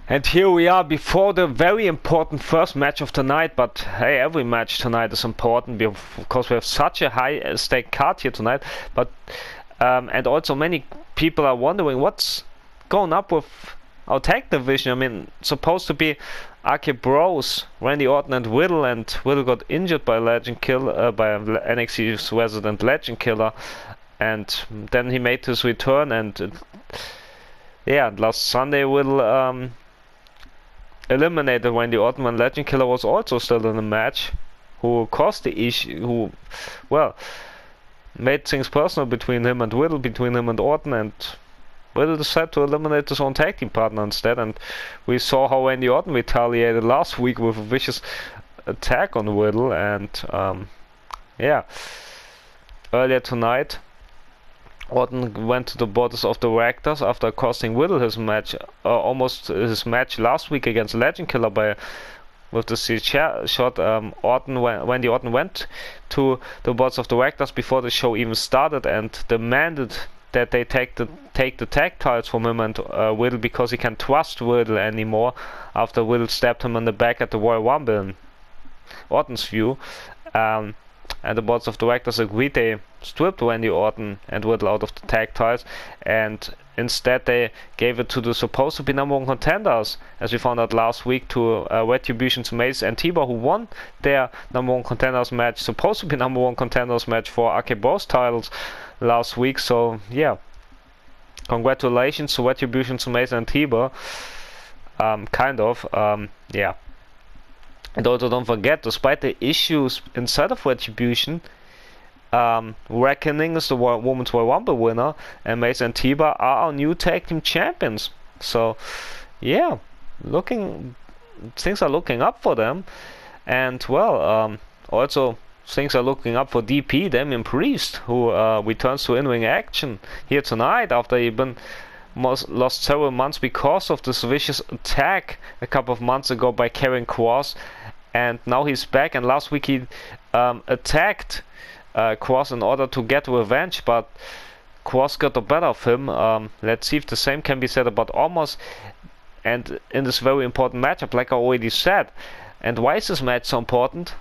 And here we are before the very important first match of tonight, but hey, every match tonight is important because we have such a high stake card here tonight. But and also many people are wondering what's going up with our tag division. I mean, supposed to be RK Bros, Randy Orton and Whittle got injured by Legend Killer, by NXT's resident Legend Killer, and then he made his return. And yeah, last Sunday Whittle eliminated Randy Orton when Legend Killer was also still in the match, who caused the issue, who, well, made things personal between him and Whittle, between him and Orton, and Whittle decided to eliminate his own tag team partner instead. And we saw how Randy Orton retaliated last week with a vicious attack on Whittle. And yeah, earlier tonight Orton went to the Board of Directors after costing Whittle his match, almost his match last week against Legend Killer with the chair shot. Randy Orton went to the Board of Directors before the show even started and demanded that they take the tag titles from him and Whittle, because he can't trust Whittle anymore after Whittle stabbed him in the back at the Royal Rumble in Orton's view. And the Board of Directors agreed. They stripped Randy Orton and Whittle out of the tag titles, and instead they gave it to the supposed to be number one contenders, as we found out last week, to Retribution's Mace and Tiber, who won their number one contenders match, supposed to be number one contenders match for RK Bros titles last week. So yeah, congratulations to Retribution's Mace and Tiber. Yeah. And also don't forget, despite the issues inside of Retribution, Reckoning is the Women's Royal Rumble winner, and Mace and Tiber are our new tag team champions. So yeah, things are looking up for them. And well, also things are looking up for DP, Damien Priest, who returns to in-ring action here tonight after he'd been lost several months because of this vicious attack a couple of months ago by Karrion Kross, and now he's back. And last week he attacked Kross in order to get revenge, but Kross got the better of him. Let's see if the same can be said about Omos, and in this very important matchup, like I already said. And why is this match so important?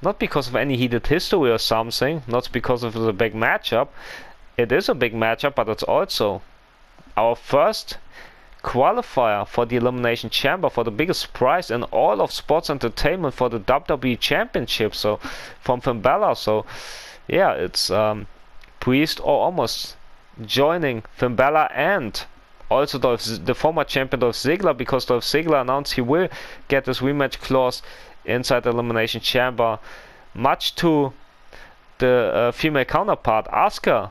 Not because of any heated history or something, not because of the big matchup. It is a big matchup, but it's also our first qualifier for the Elimination Chamber, for the biggest prize in all of sports entertainment, for the WWE Championship, so from Finn Balor. So yeah, it's Priest or Omos joining Finn Balor and also the former champion Dolph Ziggler, because Dolph Ziggler announced he will get this rematch clause inside the Elimination Chamber, much to the female counterpart Asuka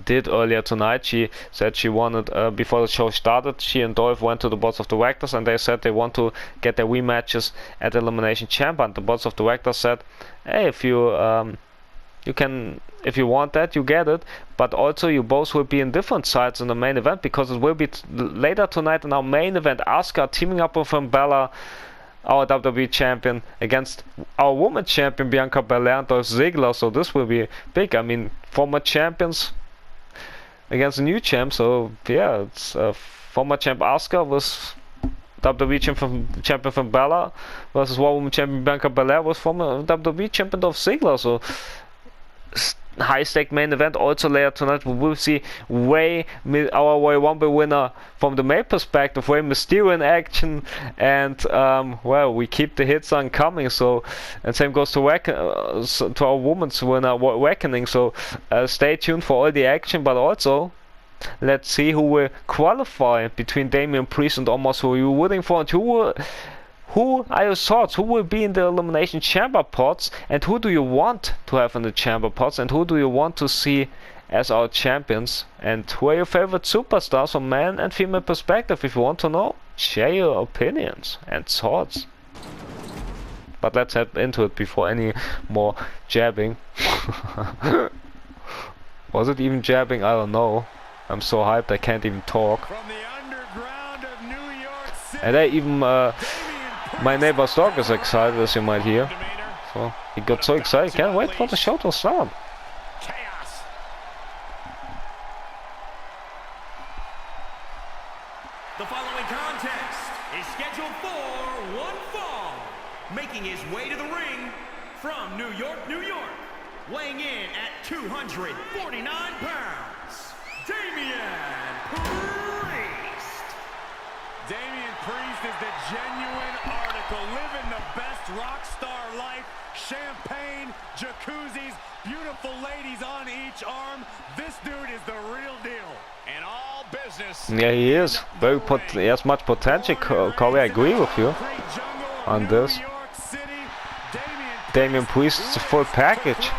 did earlier tonight. She said she wanted, before the show started, she and Dolph went to the Board of Directors and they said they want to get their rematches at the Elimination Chamber. And the Board of Directors said, hey, if you want that, you get it, but also you both will be in different sides in the main event, because it will be later tonight in our main event, Asuka teaming up with Finn Balor, our WWE champion, against our women's champion Bianca Belair and Dolph Ziggler. So this will be big. I mean, former champions against a new champ. So yeah, it's former champ Asuka was WWE champion Finn Balor versus Women champion Bianca Belair was former WWE champion Dolph Ziggler. So high stake main event. Also later tonight we will see our Royal Rumble winner from the male perspective, Rey Mysterio in action, and well, we keep the hits on coming. So, and same goes to our women's winner Reckoning. So stay tuned for all the action, but also let's see who will qualify between Damien Priest and Omos. Who are you rooting for, and who are your thoughts? Who will be in the Elimination Chamber pots, and who do you want to have in the Chamber pots, and who do you want to see as our champions? And who are your favorite superstars from man and female perspective? If you want to know, share your opinions and thoughts. But let's head into it before any more jabbing. Was it even jabbing? I don't know. I'm so hyped I can't even talk. From the underground of New York City, and even my neighbor's dog is excited, as you might hear. So he got so excited, can't wait for the show to start. Chaos. The following contest is scheduled for one fall. Making his way to the ring from New York, New York, weighing in at 249 pounds, Damien Priest. Damien Priest is the genuine article, living the best rock star life. Champagne, jacuzzis, beautiful ladies on each arm. This dude is the real deal. And all business. Yeah, he is. He has much potential, Corey. I agree with you on this. Damien Priest is the full package.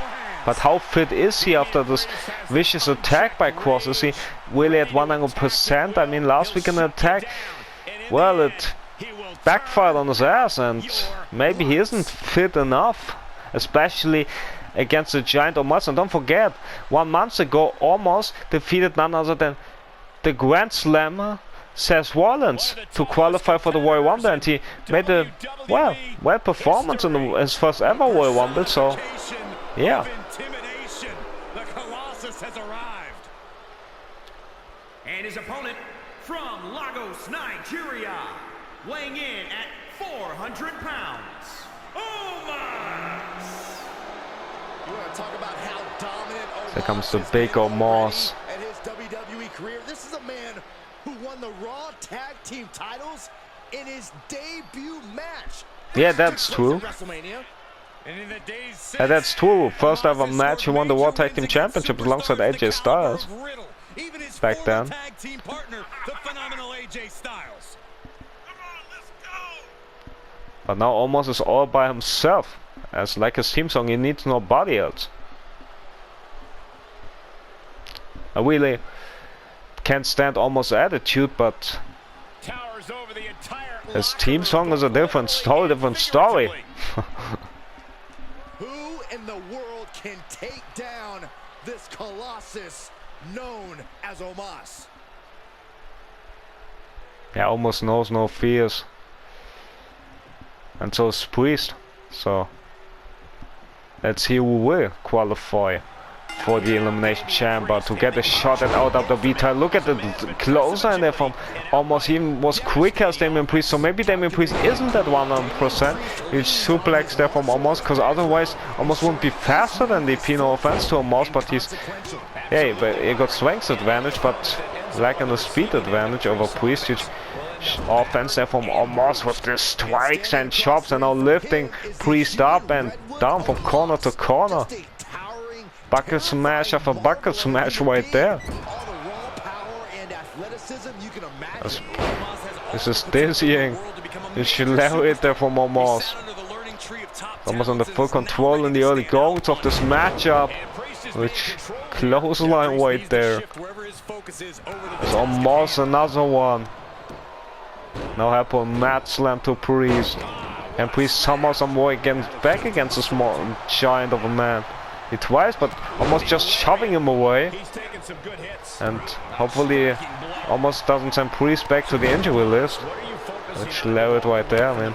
But how fit is he after this vicious attack by Cross? Is he really at 100%? I mean, last week in the attack, well, it backfired on his ass, and maybe he isn't fit enough, especially against the giant Omos. And don't forget, 1 month ago, Omos defeated none other than the Grand Slammer Seth Rollins to qualify for the Royal Rumble, and he made a well performance in his first ever Royal Rumble. So yeah. The Colossus has arrived. And his opponent from Lagos, Nigeria, weighing in at 400 pounds, Omos. You want to talk about how dominant Omos Here comes the big Omos. and his WWE career. This is a man who won the Raw Tag Team titles in his debut match. Yeah, that's true. And in the days since, Yeah, that's true. First ever match, he won the Raw Tag Team Championship alongside AJ Styles even his back former then. tag team partner, the phenomenal AJ Styles. But now Omos is all by himself. As like his theme song, he needs nobody else. I really can't stand Omos' attitude, but Towers over the entire his theme song is a different story. Who in the world can take down this Colossus known as Omos? Yeah, Omos knows no fears. And so is Priest. So let's see who will qualify for the Elimination Chamber to get a shot at WWE title. Look at the closer in there from Omos. He even was quicker as Damien Priest, so maybe Damien Priest isn't at 100%. He's suplex there from Omos, because otherwise Omos wouldn't be faster than DP. No offense to Omos, but he's but he got strength advantage, but lacking the speed advantage over Priest. Huge offense there from Omos with the strikes and chops, and now lifting Priest up and down from corner to corner. Bucket smash after bucket smash right there. This is dizzying. You should level it there from Omos. Omos under full control in the early goings of this matchup. Which clothesline right there. There's Omos, another one. Now help a mat slam to Priest. And Priest somehow some way back against a small giant of a man. He twice, but almost just shoving him away. And hopefully almost doesn't send Priest back to the injury list. Which leveled right there, man.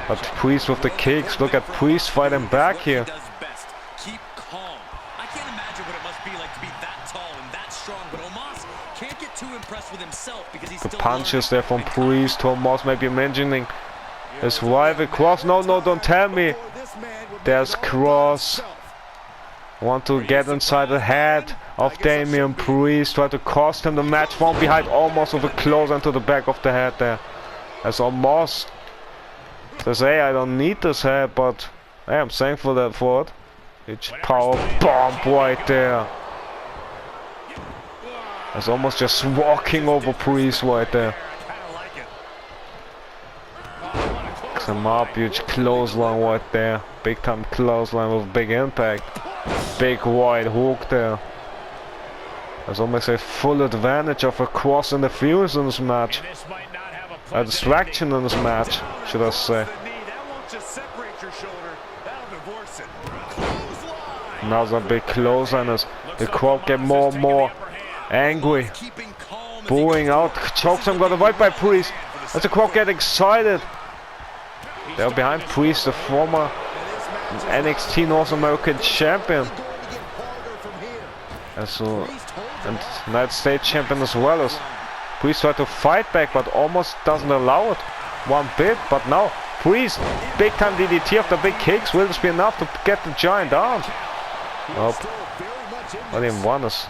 But Priest with the kicks. Look at Priest fighting back here. Keep calm. I can't imagine what it must be like to be that tall and that strong, but Omos can't get too impressed with himself because he's The still punches there from Priest to Omos, maybe mentioning his rival Cross. No, don't tell me. There's Cross. Want to get inside the head of Damien Priest, try to cost him the match from behind, almost with a close into the back of the head there. As Omos says, hey, I don't need this head, but hey, I'm thankful for it. Huge power bomb right there. As Omos just walking over Priest right there. Picks him up, huge clothesline right there. Big time clothesline with big impact. Big wide hook there. There's almost a full advantage of a Cross in the fuse in this match. A distraction in this match, should I say. Another big clothesline as the crowd get more and more angry. Booing out. Chokeslam got avoided by Priest. As the crowd get excited. They're behind Priest, the former NXT North American champion. And United States champion as well as Priest tried to fight back, but almost doesn't allow it one bit. But now Priest, big time DDT after big kicks. Will this be enough to get the Giant down? Nope. Not even one is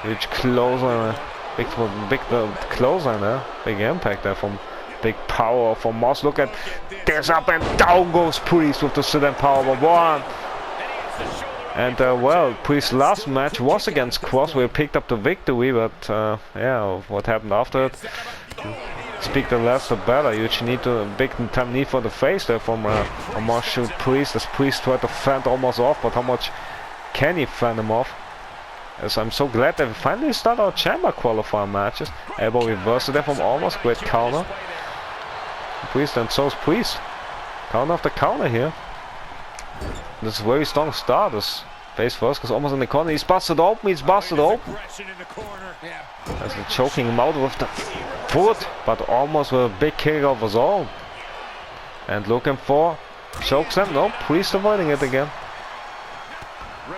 huge closer. Big closer there. Big impact there from big power from Omos. Look at this, up and down goes Priest with the sit-and power of one. And well, Priest's last match was against Cross, where he picked up the victory, but yeah, what happened after it? Speak the less the better. You need a big time need for the face there from Omos shoot Priest, as Priest tried to fend Omos off, but how much can he fend him off? As I'm so glad that we finally start our chamber qualifier matches. Elbow reversal there from Omos, great counter. Priest, and so is Priest. Counter after counter here. This is a very strong start. This face first goes almost in the corner. He's busted open. He's busted open. As the choking him out with the foot, but almost with a big kick of his own. And looking for chokes him. No, Priest avoiding it again.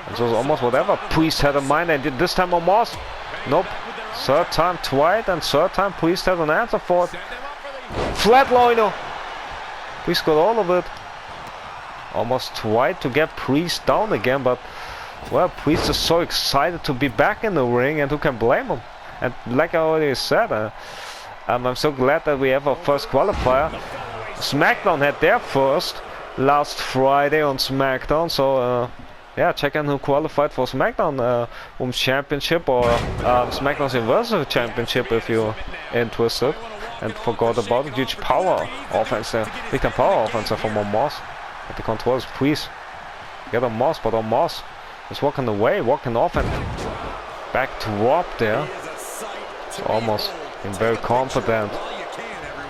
And so it's almost whatever Priest had in mind. And this time Omos. Nope. Third time Twice, and third time Priest has an answer for it. Flatliner. Priest got all of it. Almost tried to get Priest down again, but well, Priest is so excited to be back in the ring, and who can blame him? And like I already said, I'm so glad that we have our first qualifier. SmackDown had their first last Friday on SmackDown, so yeah, check in who qualified for SmackDown Women's Championship or SmackDown's Universal Championship if you're interested. And forgot about it. Huge power offense there. Big time power offense there from Omos. But the control is Priest. Get Omos, but Omos is walking away, walking off, and back drop there. So almost being very confident.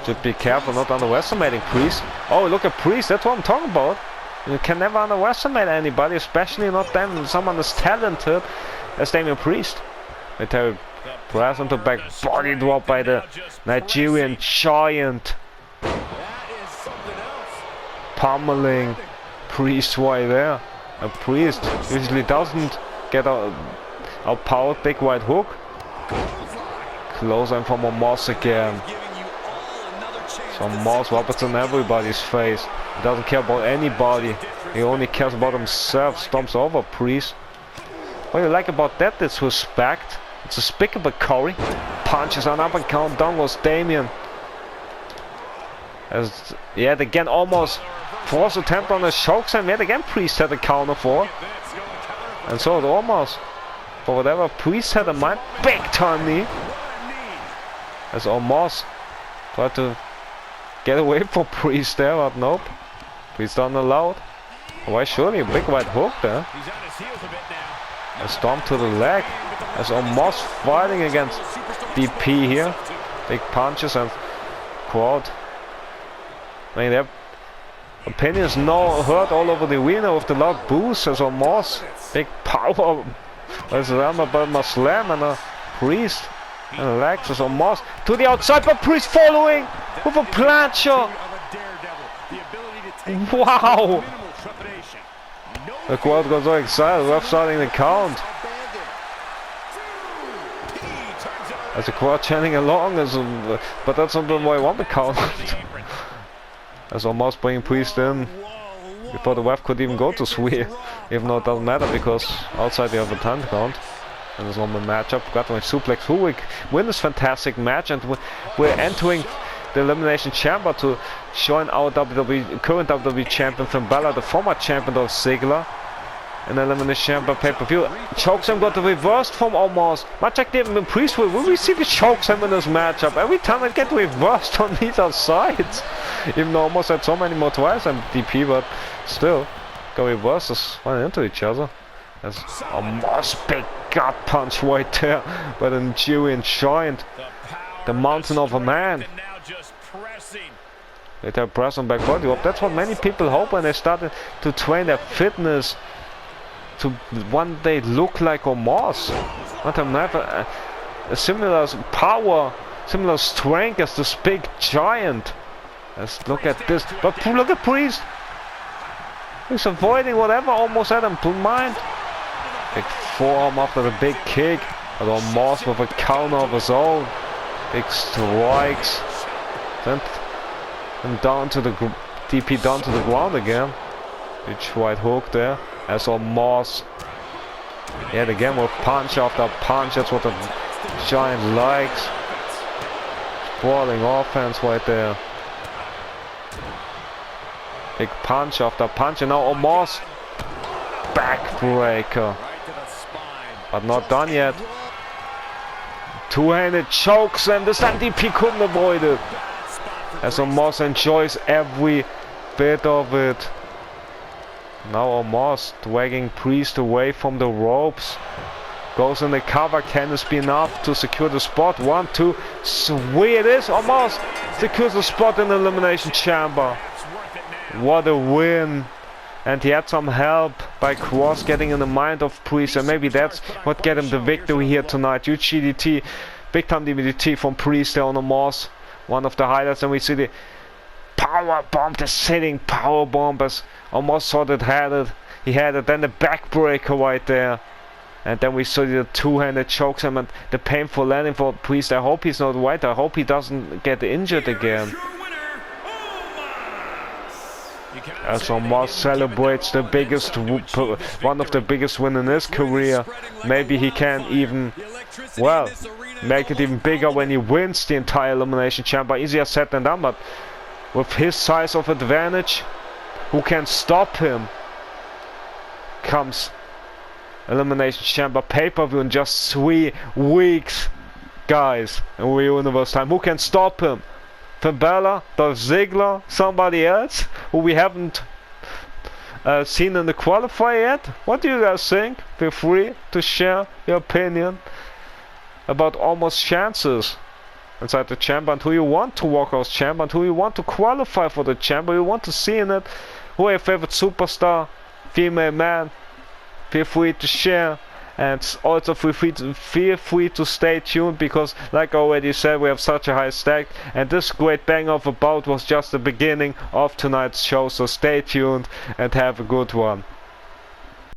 Should be careful not underestimating Priest. Oh, look at Priest, that's what I'm talking about. You can never underestimate anybody, especially not then someone as talented as Damien Priest. Military press into back body drop by the Nigerian Giant. Pummeling Priest right there. A Priest usually doesn't get a powered big white hook. Close in from Omos again. So Omos Roberts in everybody's face. He doesn't care about anybody. He only cares about himself. Stomps over Priest. What you like about that is respect. It's despicable Corey. Punches on up and count down was Damien. As yet again almost forced attempt on the chokes, and yet again Priest had a counter for. And so it almost, for whatever Priest had in mind, big time knee. As Omos tried to get away from Priest there, but nope. Priest not allowed. Why surely a big white hook there. A stomp to the leg. As Omos fighting against DP here. Big punches and crowd. I mean, their opinions now heard all over the arena with the loud boos as Omos. Big power. There's a Alabama slam and a Priest. And legs as Omos to the outside, but Priest following with a plancher. Wow! The crowd got so excited, ref starting the count. As the crowd chanting along, but that's not the way I want the count. As Omos bringing Priest in before the ref could even go to swear. Even though it doesn't matter because outside you have a 10 count. And there's one more matchup. Got my suplex. Who will win this fantastic match? And we're entering the Elimination Chamber to join our current WWE champion Finn Balor, the former champion of Ziggler. In the Elimination Chamber pay-per-view. Chokeslam got the reversed from Omos. Much like the Priest will we see the chokeslam in this matchup. Every time it gets reversed on either sides. Even though Omos had so many more twice than DP, but still. Got reverses running into each other. There's Omos big gut punch right there by the Nigerian Giant. The mountain of a man. They press on back body drop. That's what many people hope when they started to train their fitness to one day look like Omos. Not to have a similar power, similar strength as this big giant. Let's look at this. But look at Priest. He's avoiding whatever Omos had in mind. Big forearm after the big kick. But Omos with a counter of his own. Big strikes. Sent him down to the DP down to the ground again. Huge right hook there. As Omos. Yet again with punch after punch. That's what the Giant likes. Sprawling offense right there. Big punch after punch. And now Omos. Backbreaker. But not done yet. Two-handed chokes and this DP couldn't avoid it. As Omos enjoys every bit of it. Now Omos dragging Priest away from the ropes. Goes in the cover. Can this be enough to secure the spot? 1, 2. Sweet it is. Omos secures the spot in the Elimination Chamber. What a win. And he had some help by Cross getting in the mind of Priest, and maybe that's what get him the victory here tonight. Huge GDT, big time DDT from Priest there on Omos. One of the highlights, and we see the power bomb, the sitting power bomb as Omos thought it had it. He had it, then the backbreaker right there. And then we saw the two-handed chokes and the painful landing for Priest. I hope he's not white. I hope he doesn't get injured again. As Omos celebrates the biggest, one of the biggest wins in his career. Maybe he can even, well, make it even bigger when he wins the entire Elimination Chamber. Easier said than done, but with his size of advantage, who can stop him? Comes Elimination Chamber pay-per-view in just 3 weeks, guys, in Real Universe time. Who can stop him? Finn Balor, Dolph Ziggler, somebody else who we haven't seen in the qualifier yet? What do you guys think? Feel free to share your opinion about Omos' chances inside the chamber, and who you want to walk out chamber, and who you want to qualify for the chamber, you want to see in it. Who are your favorite superstar, female, man? Feel free to share. And also feel free to stay tuned, because like I already said, we have such a high stack, and this great bang of a bout was just the beginning of tonight's show. So stay tuned and have a good one.